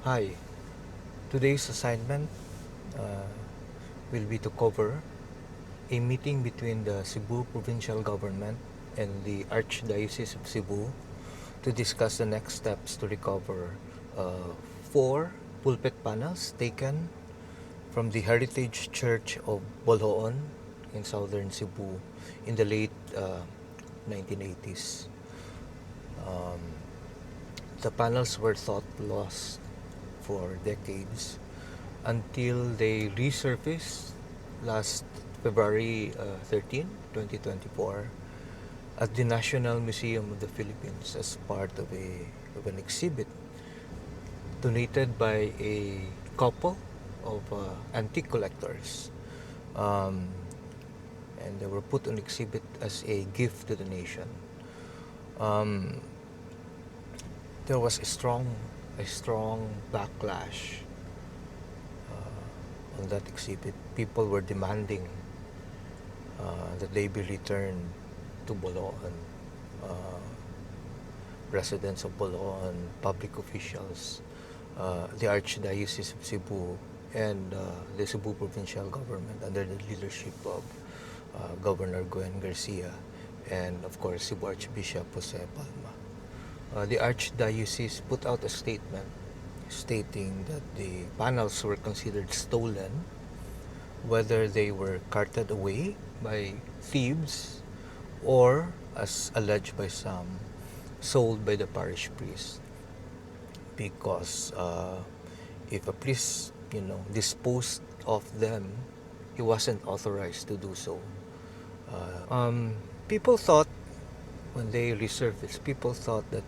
Hi, today's assignment uh, will be to cover a meeting between the Cebu provincial government and the Archdiocese of Cebu to discuss the next steps to recover four pulpit panels taken from the Heritage Church of Boljoon in southern Cebu in the late 1980s. Um, the panels were thought lost for decades until they resurfaced last February 13, 2024 at the National Museum of the Philippines as part of an exhibit donated by a couple of antique collectors. Um, and they were put on exhibit as a gift to the nation. Um, there was a strong backlash on that exhibit. People were demanding that they be returned to Boljoon. Uh, Residents of Boljoon, public officials, the Archdiocese of Cebu, and the Cebu provincial government under the leadership of Governor Gwendolyn Garcia, and of course Cebu Archbishop Jose Palma. The Archdiocese put out a statement stating that the panels were considered stolen, whether they were carted away by thieves or, as alleged by some, sold by the parish priest. Because if a priest, disposed of them, he wasn't authorized to do so. People thought when they resurfaced, people thought that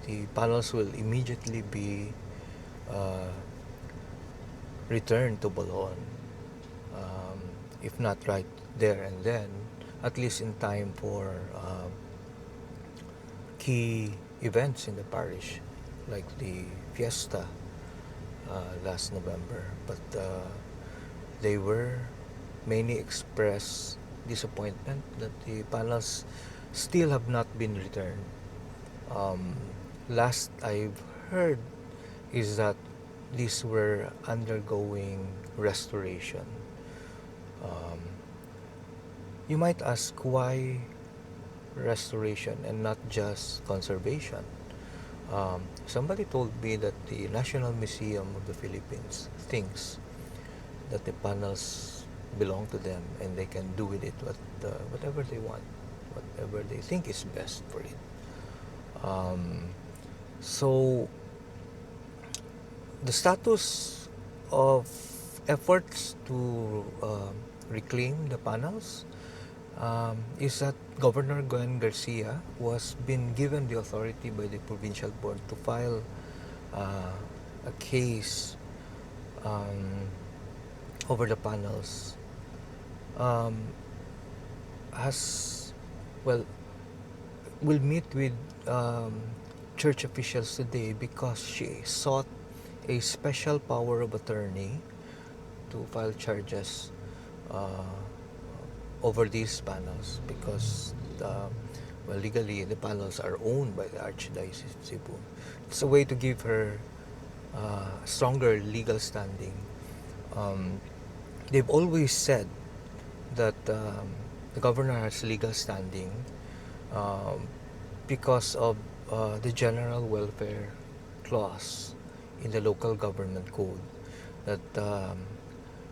the panels will immediately be uh, returned to Bolon. Um, if not right there and then, at least in time for key events in the parish, like the fiesta last November. But they were many expressed disappointment that the panels still have not been returned. Um, Last I've heard is that these were undergoing restoration. Um, you might ask why restoration and not just conservation. Somebody told me that the National Museum of the Philippines thinks that the panels belong to them and they can do with it whatever they want, whatever they think is best for it. So the status of efforts to reclaim the panels is that Governor Gwendolyn Garcia was been given the authority by the provincial board to file a case um, over the panels. Has well will meet with church officials today because she sought a special power of attorney to file charges uh, over these panels because legally the panels are owned by the Archdiocese of Cebu. It's a way to give her stronger legal standing. They've always said that the governor has legal standing um, because of the general welfare clause in the local government code that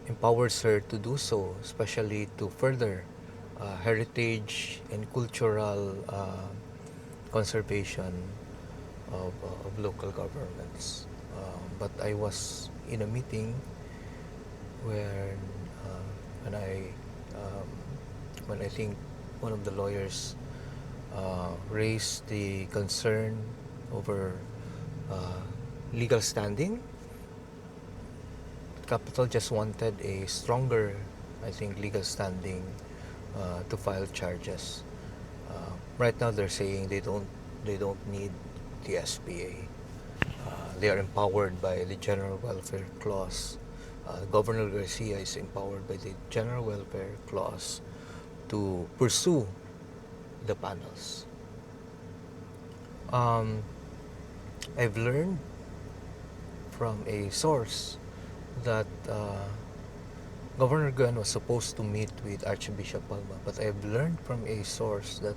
empowers her to do so, especially to further heritage and cultural conservation of local governments. But I was in a meeting where when um, when I think one of the lawyers raised the concern over legal standing. Capital just wanted a stronger, I think, legal standing to file charges. Right now, they're saying they don't need the SPA. They are empowered by the General Welfare Clause. Governor Garcia is empowered by the General Welfare Clause to pursue the panels. Um, I've learned from a source that Governor Gwen was supposed to meet with Archbishop Palma, but I've learned from a source that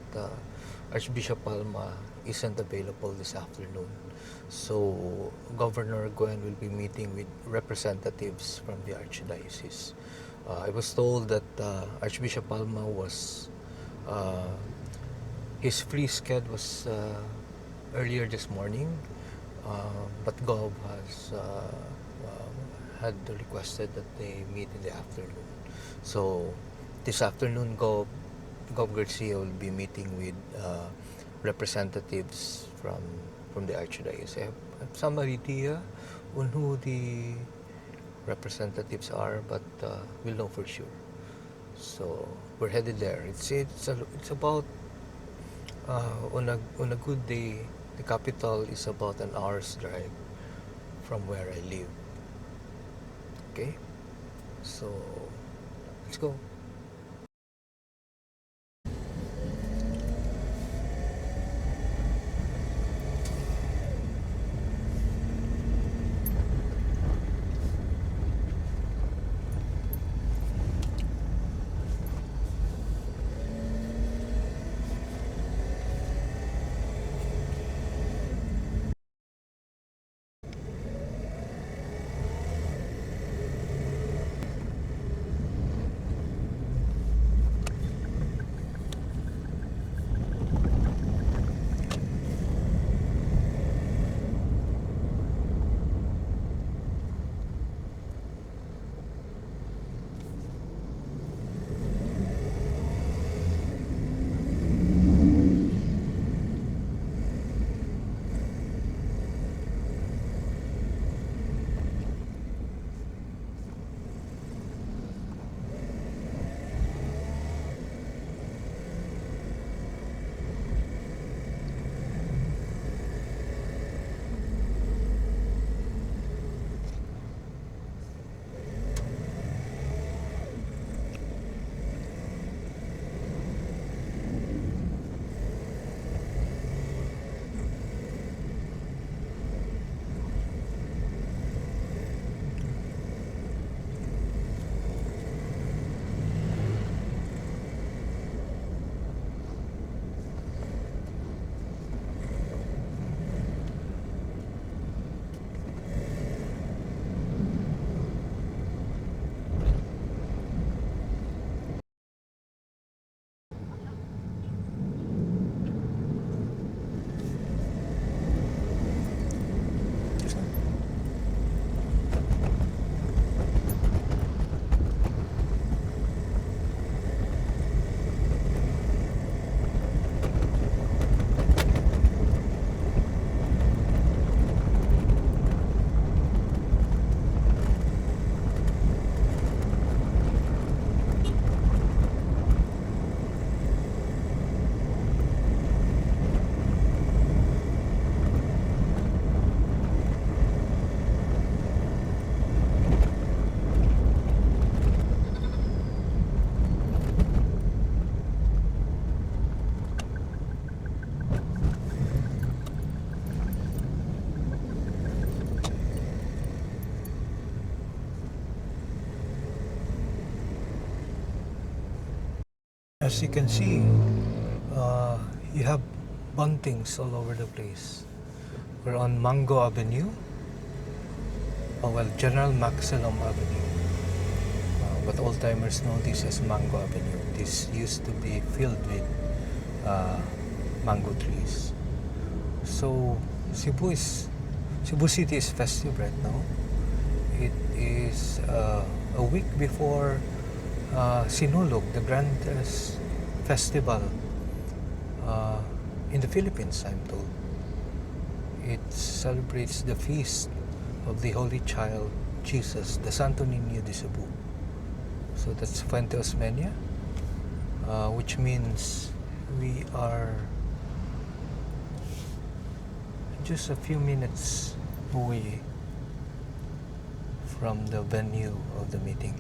Archbishop Palma isn't available this afternoon. So Governor Gwen will be meeting with representatives from the Archdiocese. I was told that Archbishop Palma was uh, his free schedule was earlier this morning, but Gov has had requested that they meet in the afternoon. So this afternoon, Gov Garcia will be meeting with representatives from the Archdiocese. I have some idea on who the representatives are, but we'll know for sure. So we're headed there. It's about on a good day, the capital is about an hour's drive from where I live. Okay, so let's go. As you can see, you have buntings all over the place. We're on Mango Avenue, General Maximum Avenue. But old-timers know this as Mango Avenue. This used to be filled with mango trees. So Cebu City is festive right now. It is a week before Sinulog, the grandest festival in the Philippines, I'm told. It celebrates the feast of the Holy Child Jesus, the Santo Niño de Cebu. So that's Fuente Osmeña, which means we are just a few minutes away from the venue of the meeting.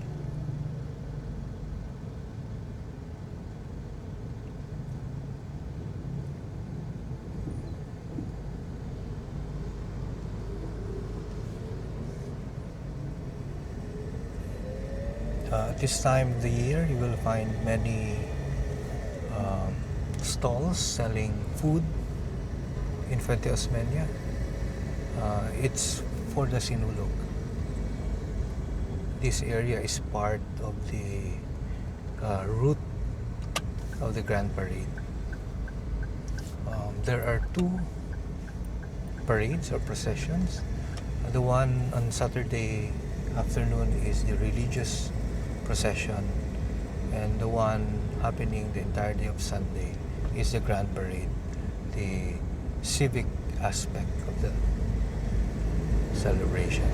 At this time of the year, you will find many um, stalls selling food in Fuente Osmeña. It's for the Sinulog. This area is part of the route of the Grand Parade. There are two parades or processions. The one on Saturday afternoon is the religious procession, and the one happening the entire day of Sunday is the Grand Parade, the civic aspect of the celebration.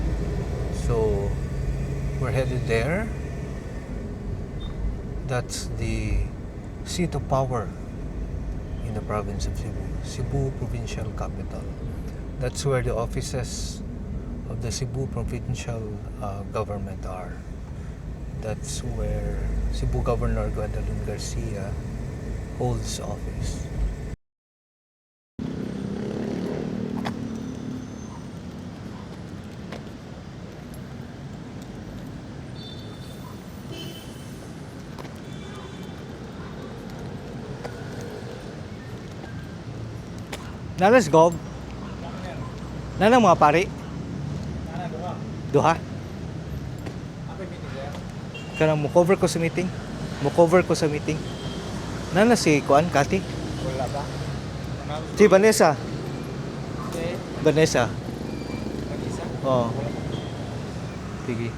So we're headed there. That's the seat of power in the province of Cebu, Cebu Provincial Capital. That's where the offices of the Cebu Provincial government are. That's where Cebu Governor Gwendolyn Garcia holds office. Nalas gob. Nana mga pari. Duha. Kanang mo cover ko sa meeting. Nana si Kuan Kati. Wala ba? Si Vanessa. Okay. Vanessa. Mag-isa? Oh. Sige.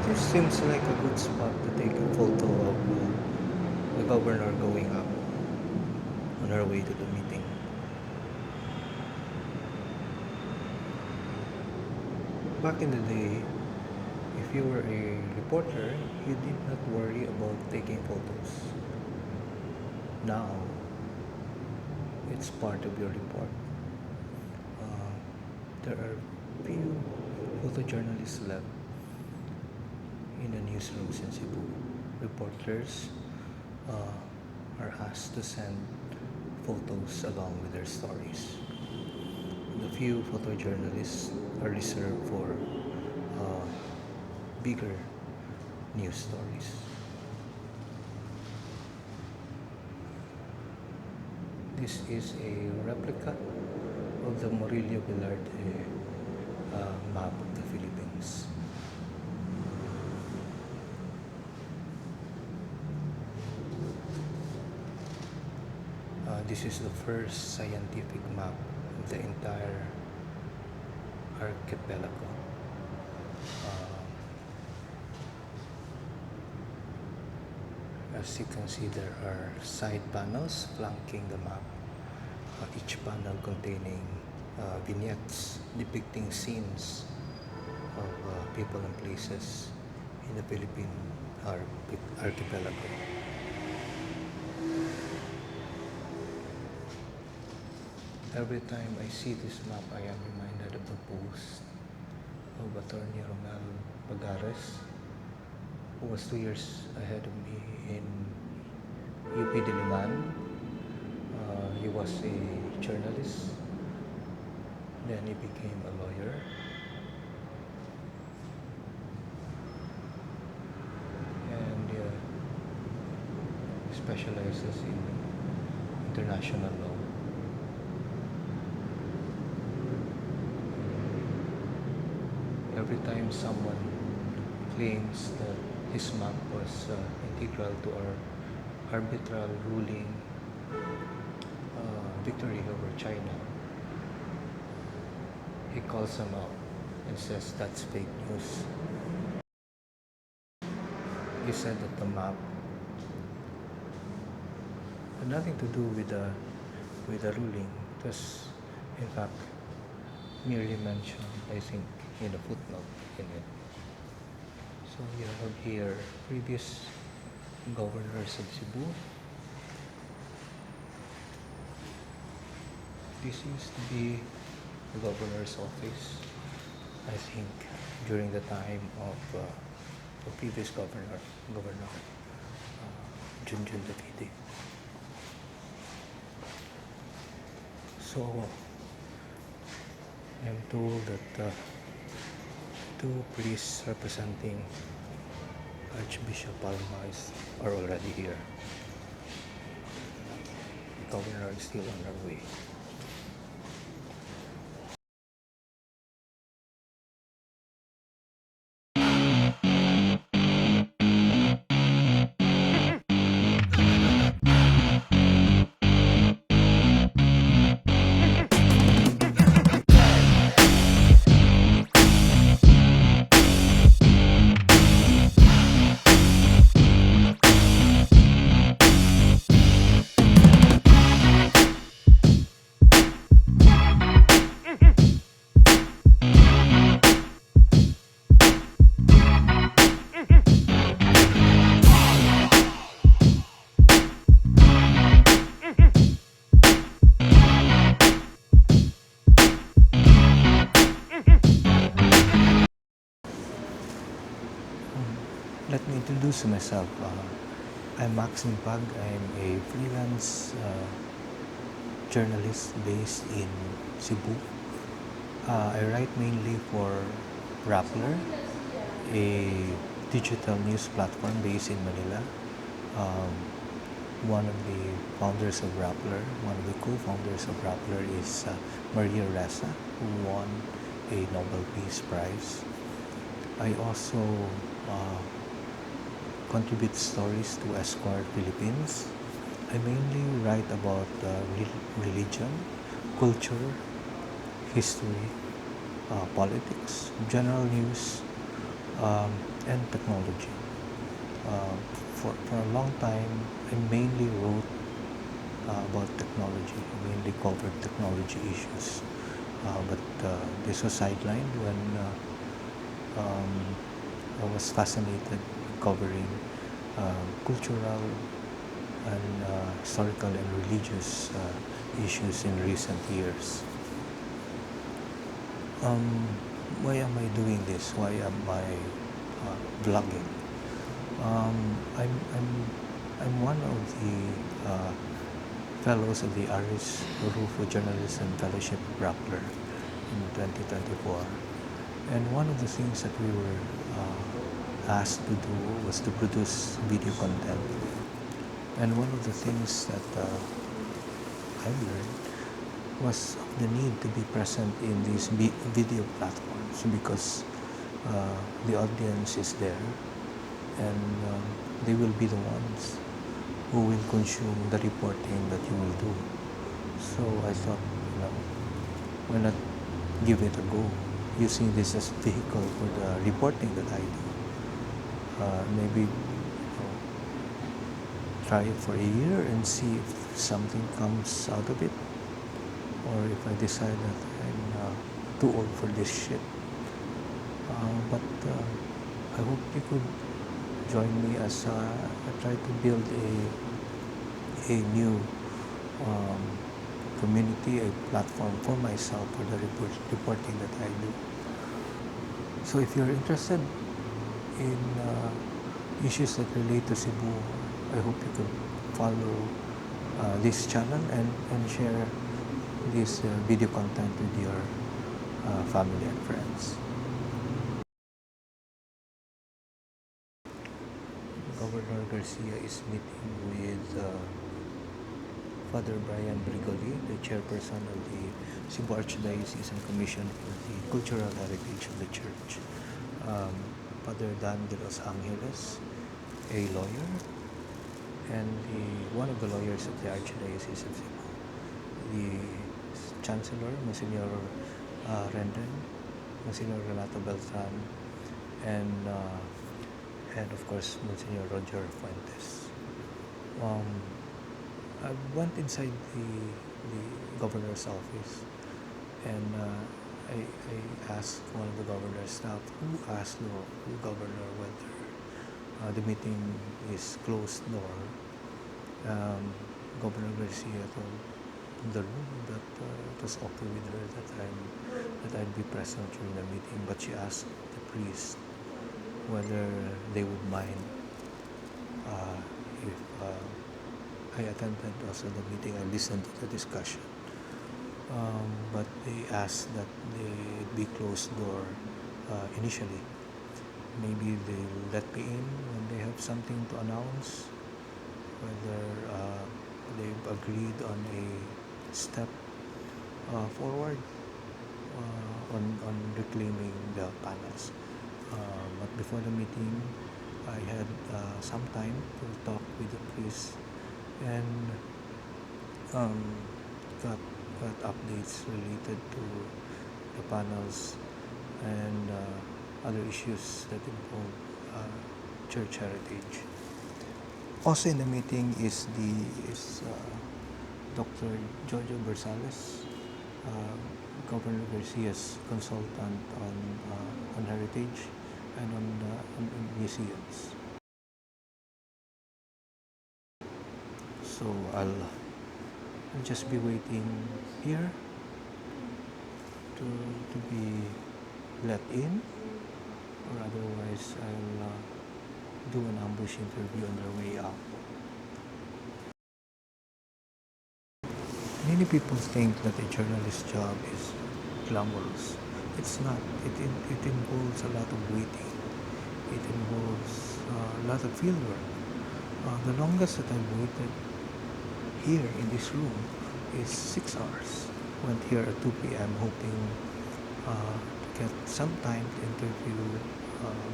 This seems like a good spot to take a photo of the governor going up on her way to the meeting. Back in the day, if you were a reporter, you did not worry about taking photos. Now, it's part of your report. There are few photojournalists left in the newsrooms in Cebu. Reporters are asked to send photos along with their stories. The few photojournalists are reserved for bigger news stories. This is a replica of the Murillo Velarde map of the Philippines. This is the first scientific map of the entire archipelago. As you can see, there are side panels flanking the map, each panel containing vignettes depicting scenes of people and places in the Philippine archipelago. Every time I see this map, I am reminded of the post of Attorney Romel Bagares, who was 2 years ahead of me in UP Diliman. He was a journalist, then he became a lawyer. And specializes in international law. Every time someone claims that his map was integral to our arbitral ruling victory over China, he calls them out and says that's fake news. He said that the map nothing to do with the ruling. It was, in fact, merely mentioned, I think, in a footnote in it. So you have here previous governors of Cebu. This used to be the governor's office, I think, during the time of the previous Governor Junjun Davide. So I'm told that two priests representing Archbishop Palma are already here. The governor is still on her way. Let me introduce myself. I'm Max Nipag. I'm a freelance journalist based in Cebu. I write mainly for Rappler, a digital news platform based in Manila. Um, one of the founders of Rappler, one of the co-founders of Rappler is Maria Ressa, who won a Nobel Peace Prize. I also contribute stories to Esquire Philippines. I mainly write about religion, culture, history, politics, general news, and technology. For a long time, I mainly wrote about technology. I mainly covered technology issues. But this was sidelined when I was fascinated covering cultural and historical and religious issues in recent years. Why am I doing this? Why am I blogging? I'm one of the fellows of the Aris Rufo Journalism Fellowship of Rappler in 2024. And one of the things that we were asked to do was to produce video content. And one of the things that I learned was the need to be present in these video platforms because the audience is there and they will be the ones who will consume the reporting that you will do. So I thought, why not give it a go, using this as a vehicle for the reporting that I do. Maybe try it for a year and see if something comes out of it, or if I decide that I'm too old for this shit. But I hope you could join me as I try to build a new community, a platform for myself for the reporting that I do. So if you're interested in issues that relate to Cebu, I hope you could follow this channel and share this video content with your family and friends. Governor Garcia is meeting with Father Brian Brigoli, the chairperson of the Cebu Archdiocese and Commission for the Cultural Heritage of the Church. Father Dan de los Angeles, a lawyer, and one of the lawyers of the Archdiocese of Cebu. The Chancellor, Monsignor Rendon, Monsignor Renato Beltran, and of course Monsignor Roger Fuentes. I went inside the governor's office, and I asked one of the governor's staff who asked the governor whether the meeting is closed door. Governor Garcia told the room that it was okay with her that I'd be present during the meeting, but she asked the priest whether they would mind if I attended also the meeting. I listened to the discussion, but they asked that they be closed door initially. Maybe they'll let me in when they have something to announce, whether they've agreed on a step forward on reclaiming the panels. But before the meeting, I had some time to talk with the priest and um, got updates related to the panels and other issues that involve church heritage. Also in the meeting is Dr. Jojo Bersales, uh, Governor Garcia's consultant on heritage and on museums. So I'll just be waiting here to be let in, or otherwise I'll do an ambush interview on their way out. Many people think that a journalist's job is glamorous. It's not. It involves a lot of waiting. It involves a lot of field work. The longest that I've waited here in this room is 6 hours. Went here at 2 p.m. hoping to get some time to interview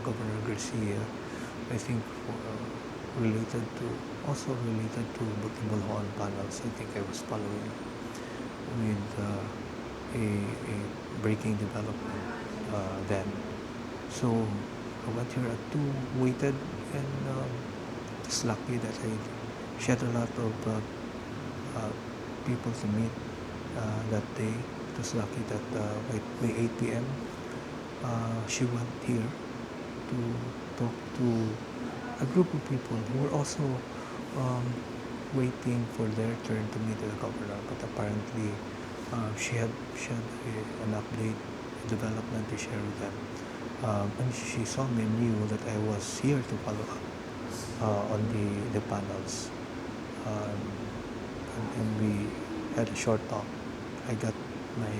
Governor Garcia. I think related to the Boljoon panels. I think I was following with a breaking development then. So I went here at 2, waited, and it's lucky that I had a lot of people to meet that day. It was lucky that by 8 p.m. She went here to talk to a group of people who were also waiting for their turn to meet the governor. But apparently, she had an update, a development to share with them. And she saw me and knew that I was here to follow up on the panels. Um, and we had a short talk. I got my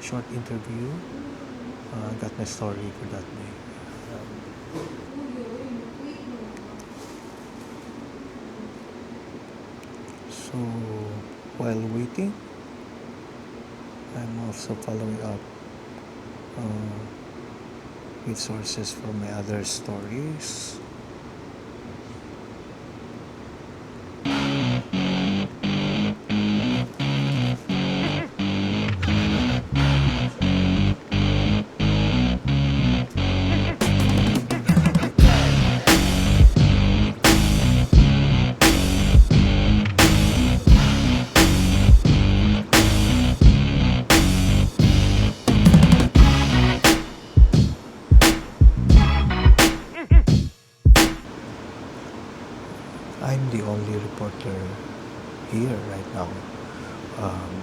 short interview. Got my story for that day. So while waiting, I'm also following up with sources from my other stories. I'm the only reporter here right now. Um,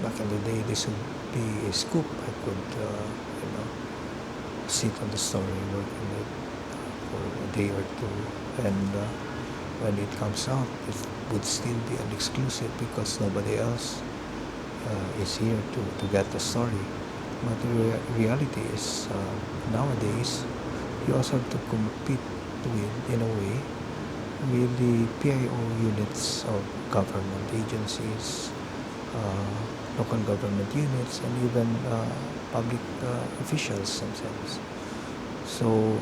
Back in the day, this would be a scoop. I could, sit on the story, work on it for a day or two, and when it comes out, it would still be an exclusive because nobody else is here to get the story. But the reality is, nowadays, you also have to compete with, in a way, with the PIO units of government agencies, local government units, and even public officials themselves. So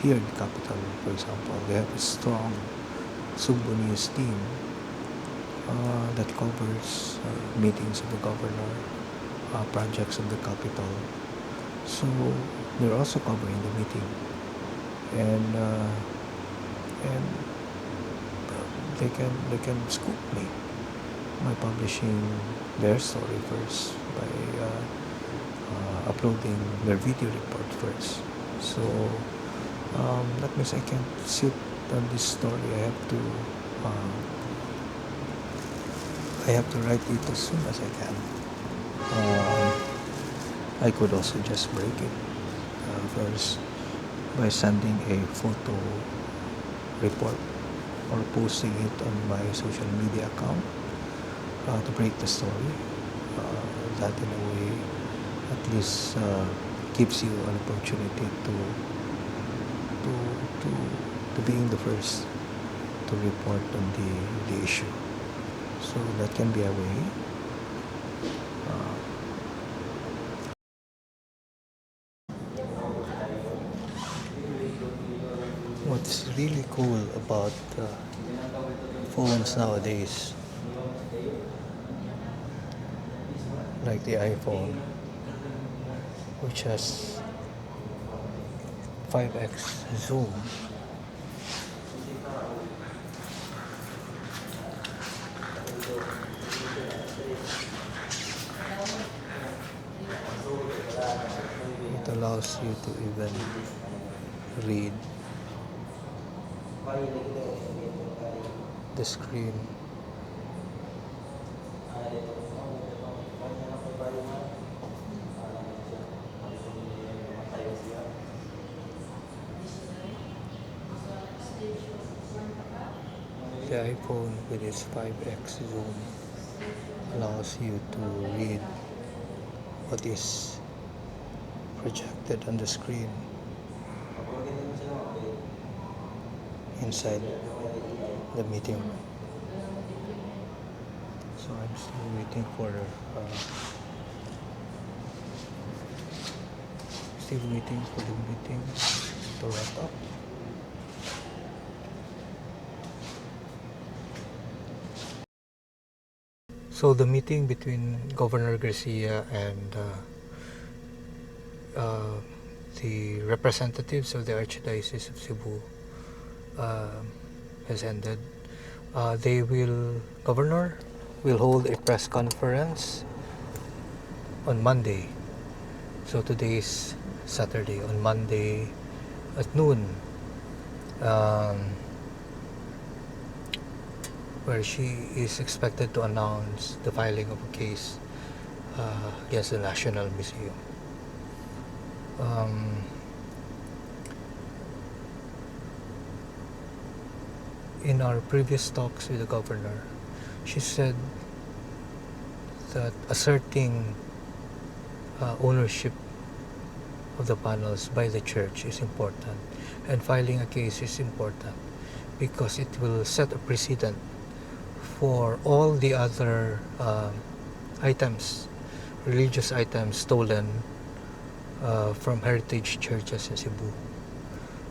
here in the capital, for example, they have a strong Cebu news team that covers meetings of the governor, projects of the capital. So they're also covering the meeting, and they can scoop me by publishing their story first, by uploading their video report first. So that means I can't sit on this story. Uh, I have to write it as soon as I can. I could also just break it first by sending a photo report or posting it on my social media account to break the story. That in a way at least gives you an opportunity to to to being the first to report on the issue. So that can be a way. What's really cool about phones nowadays, like the iPhone, which has 5x zoom, it allows you to even read the screen. The iPhone with its 5x zoom allows you to read what is projected on the screen inside the meeting room. So I'm still waiting for the meeting to wrap up. So the meeting between Governor Garcia and the representatives of the Archdiocese of Cebu has ended. Governor will hold a press conference on Monday. So today is Saturday. On Monday at noon, where she is expected to announce the filing of a case against the National Museum. In our previous talks with the governor, she said that asserting ownership of the panels by the church is important, and filing a case is important because it will set a precedent for all the other religious items stolen from heritage churches in Cebu.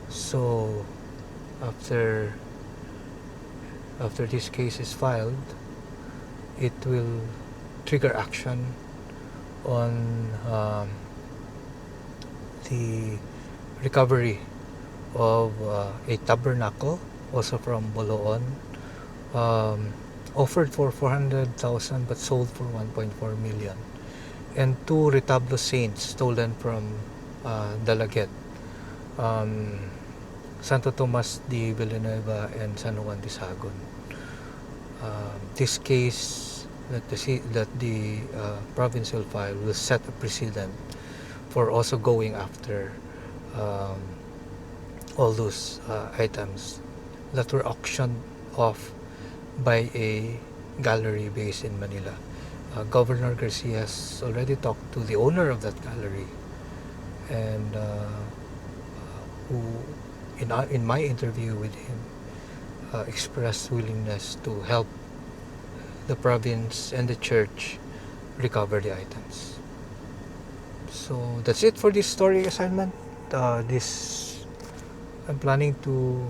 So after this case is filed, it will trigger action on the recovery of a tabernacle, also from Boljoon, offered for 400,000 but sold for 1.4 million, and two retablo saints stolen from Dalaget, Santo Tomas de Villanueva and San Juan de Sagon. This case that the province will file will set a precedent for also going after all those items that were auctioned off by a gallery based in Manila. Governor Garcia has already talked to the owner of that gallery, and who, in my interview with him, expressed willingness to help the province and the church recover the items. So that's it for this story assignment. I'm planning to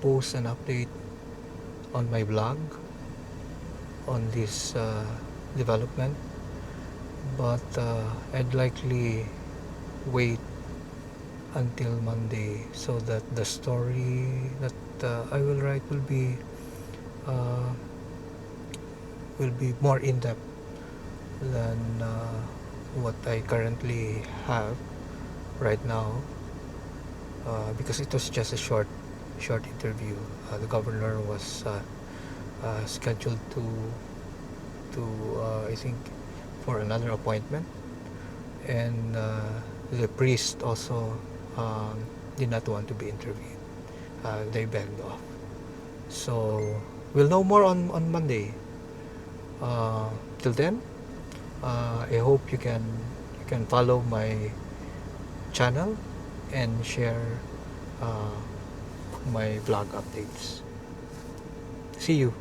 post an update on my blog on this development, but I'd likely wait until Monday, so that the story that I will write uh, will be more in depth than what I currently have right now, because it was just a short interview. The governor was scheduled to I think for another appointment, and the priest also did not want to be interviewed. They begged off. So we'll know more on Monday. Till then, I hope you can follow my channel and share uh, my vlog updates. See you.